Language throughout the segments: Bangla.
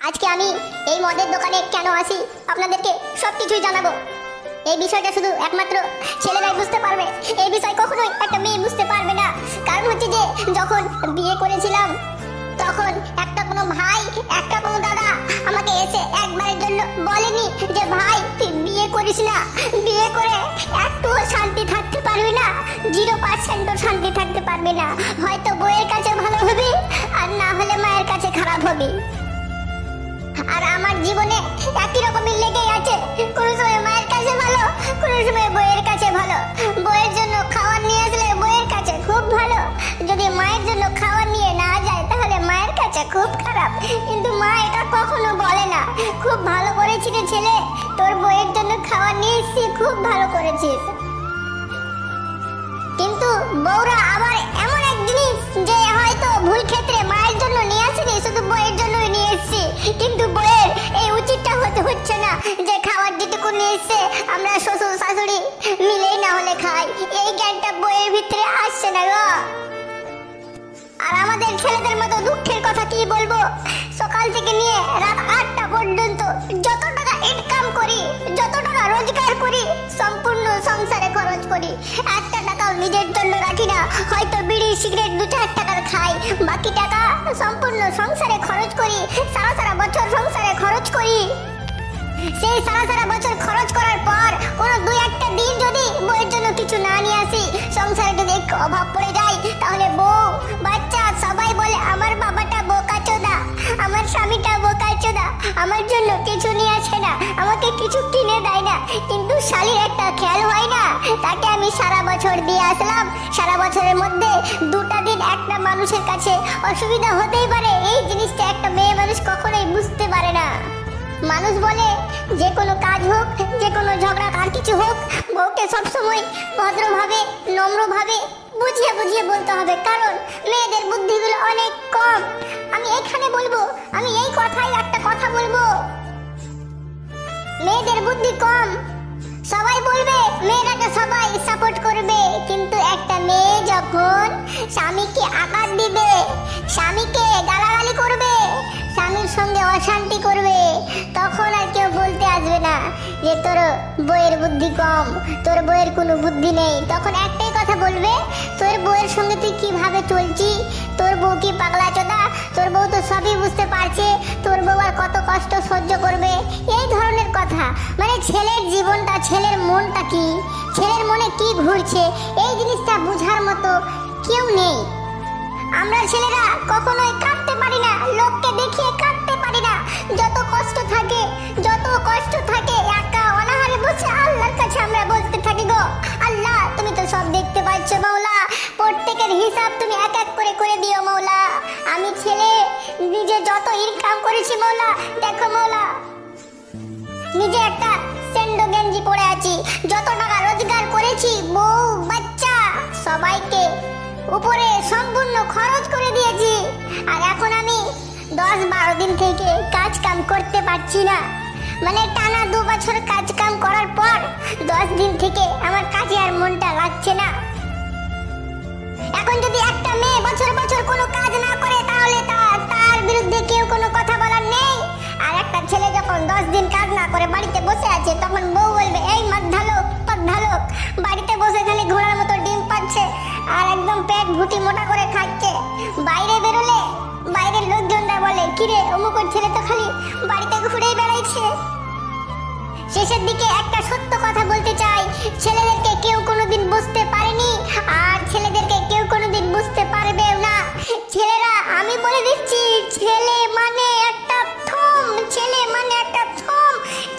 আজকে আমি এই মদের দোকানে কেন আসি আপনাদেরকে সবকিছুই জানাবো। এই বিষয়টা শুধু একমাত্র ছেলেরাই বুঝতে পারবে, এই বিষয় কখনোই একটা মেয়ে বুঝতে পারবে না। কারণ হচ্ছে যে যখন বিয়ে করেছিলাম তখন একটা কোনো ভাই একটা কোনো দাদা আমাকে এসে একবারের জন্য বলেনি যে ভাই তুই বিয়ে করিস না, বিয়ে করে একটুও শান্তি থাকতে পারবি না, 0% শান্তি থাকতে পারবি না, হয়তো বউয়ের কাছে ভালো হবি আর না হলে মায়ের কাছে খারাপ হবি। আর আমার জীবনে একই রকমই লেগেই আছে, কোনো সময় মায়ের কাছে ভালো, কোনো সময় বউয়ের কাছে ভালো। বউয়ের জন্য খাবার নিয়ে আসলে বউয়ের কাছে খুব ভালো, যদি মায়ের জন্য খাবার নিয়ে না যায় তাহলে মায়ের কাছে খুব খারাপ। কিন্তু মা এটা কখনো বলে না, খুব ভালো করেছিস রে ছেলে, তোর বউয়ের জন্য খাবার নিয়ে এসেছি, খুব ভালো করেছিস। কিন্তু বউরা আবার এমন এক জিনিস যে হয়তো ভুল ক্ষেত্রে মায়ের জন্য নিয়ে আসেনি, শুধু বউয়ের জন্যই নিয়ে এসেছি। কিন্তু বউয়ের এই উচিতটা হচ্ছে না যে খাবার যেটুকু নিয়ে এসছে আমরা শ্বশুর শাশুড়ি মিলেই না হলে খাই, এই জ্ঞানটা বউয়ের ভিতরে আসছে না গো। আর আমাদের ছেলেদের মতো দুঃখের কথা কি বলবো, সকাল থেকে নিয়ে রাত 8টা পর্যন্ত যত টাকা ইনকাম করি, যত টাকা রোজগার করি, সম্পূর্ণ সংসারে খরচ করি, একটা টাকাও নিজের জন্য রাখি না। হয়তো বিড়ি সিগারেট 2-4 টাকার খাই, বাকি টাকা সম্পূর্ণ সংসারে খরচ করি, সারা বছর সংসারে খরচ করি। সেই সারা বছর খরচ করার পর কোনো 2-1টা দিন যদি বউয়ের জন্য কিছু না নিয়ে আসি, সংসারে যদি একটু অভাব পড়ে যায়, তাহলে বউ বাচ্চা সবাই বলে আমার বাবাটা বোকাচোদা, আমার স্বামীটা বোকাচোদা, আমার জন্য কিছু নিয়ে আসে না, আমাকে কিছু কিনে দেয় না। কিন্তু শালীর একটা খেয়াল হয় না, তাকে আমি সারা বছর দিয়ে আসলাম, সারা বছরের মধ্যে 2টা দিন একটা মানুষের কাছে অসুবিধা হতেই পারে, এই জিনিসটা একটা মেয়ে মানুষ কখনোই বুঝতে পারে না। মানুষ বলে যে কোনো কাজ হোক, যে কোনো ঝগড়া আর কিছু হোক, বউকে সবসময় ভদ্রভাবে নম্রভাবে বুঝিয়ে বলতে হবে, কারণ মেয়েদের বুদ্ধিগুলো অনেক কম। আমি এখানে বলবো, আমি এই কথাই একটা কথা বলবো, মেয়েদের বুদ্ধি কম। সবাই বলবে মেয়েরাকে সবাই সাপোর্ট করবে, কিন্তু একটা মেয়ে যখন স্বামীকে আঘাত দিবে, স্বামীকে গালাগালি করবে, স্বামীর সঙ্গে অশান্তি করবে, তখন আর কেউ বলতে আসবে না যে তোর বউয়ের বুদ্ধি কম, তোর বউয়ের কোনো বুদ্ধি নেই। তখন একটাই কথা বলবে, তোর বউয়ের সঙ্গে তুই কিভাবে চলছি, তোর বউ কি পাগলা চোদা, তোর বউ তো সবই বুঝতে পারছে, তোর বউ আর কত কষ্ট সহ্য করবে, এই ধরনের কথা। মানে ছেলের জীবনটা, ছেলের মনটা কি, ছেলের মনে কি ঘুরছে, এই জিনিসটা বোঝার মতো কেউ নেই। আমরা ছেলেরা কখনোই কাঁদতে পারি না, লোককে দেখিয়ে কাঁদতে পারি না, যত কষ্ট থাকে একা অনাহারে বসে আল্লাহর কাছে আমরা বলতে থাকি, গো আল্লাহ তুমি তো সব দেখতে পাচ্ছ মাওলা, প্রত্যেকের হিসাব তুমি এক এক করে দিও মাওলা। আমি ছেলে নিজে যত ইনকাম করেছি মাওলা, দেখো মাওলা, নিজে একটা সেন্ডো গেঞ্জি পরে আছি, যত টাকা রোজগার করেছি বউ বাচ্চা সবাইকে উপরে সম্পূর্ণ খরচ করে দিয়েছি। আর এখন আমি 10-12 দিন থেকে কাজ কাম করতে পারছি না, মানে টানা 2 বছর কাজ কাম করার পর 10 দিন থেকে আমার কাজে আর মনটা লাগছে না। এখন যদি একটা মেয়ে বছর কোনো কাজ না করে, তাহলে তার বিরুদ্ধে কেউ কোনো কথা বলার নেই। আর একটা ছেলে যখন 10 দিন কাজ না করে বাড়িতে বসে আছে, তখন বউ বলবে এই মাদ্ধালোক বাড়িতে বসে খালি ঘোড়ার মতো ডিম পাচ্ছে আর একদম পেট ভুটি মোটা করে খাচ্ছে, বাইরে বেরোলে বাইরের লোকজনরা বলে কিরে অমুকের ছেলে তো খালি বাড়িতে ঘুরেই বেড়াইছে। শেষের দিকে একটা সত্য কথা বলতে চাই, ছেলেদেরকে কেউ কোনোদিন বুঝতে পারেনি আর ছেলেদেরকে কেউ কোনোদিন বুঝতে পারবেও না। ছেলেরা, আমি বলে দিচ্ছি, ছেলে মানে একটা থম, ছেলে মানে একটা থম,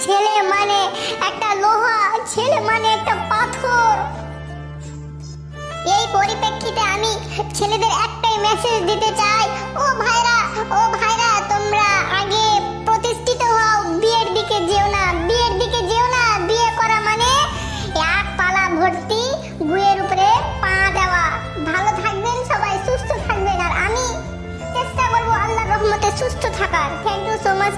ছেলে মানে একটা লোহা, ছেলে মানে একটা পাথর। এই পরিপ্রেক্ষিতে আমি ছেলেদের একটাই মেসেজ দিতে চাই, ও ভাইরা তোমরা আগে প্রতিষ্ঠিত হও, বিয়ের দিকে যেও না, বিয়ে করা মানে এক পালা ভর্তি গুয়ের উপরে পা দেওয়া। ভালো থাকবেন সবাই, সুস্থ থাকবেন, আর আমি চেষ্টা করবো আল্লাহর রহমতে সুস্থ থাকার। Thank you so much.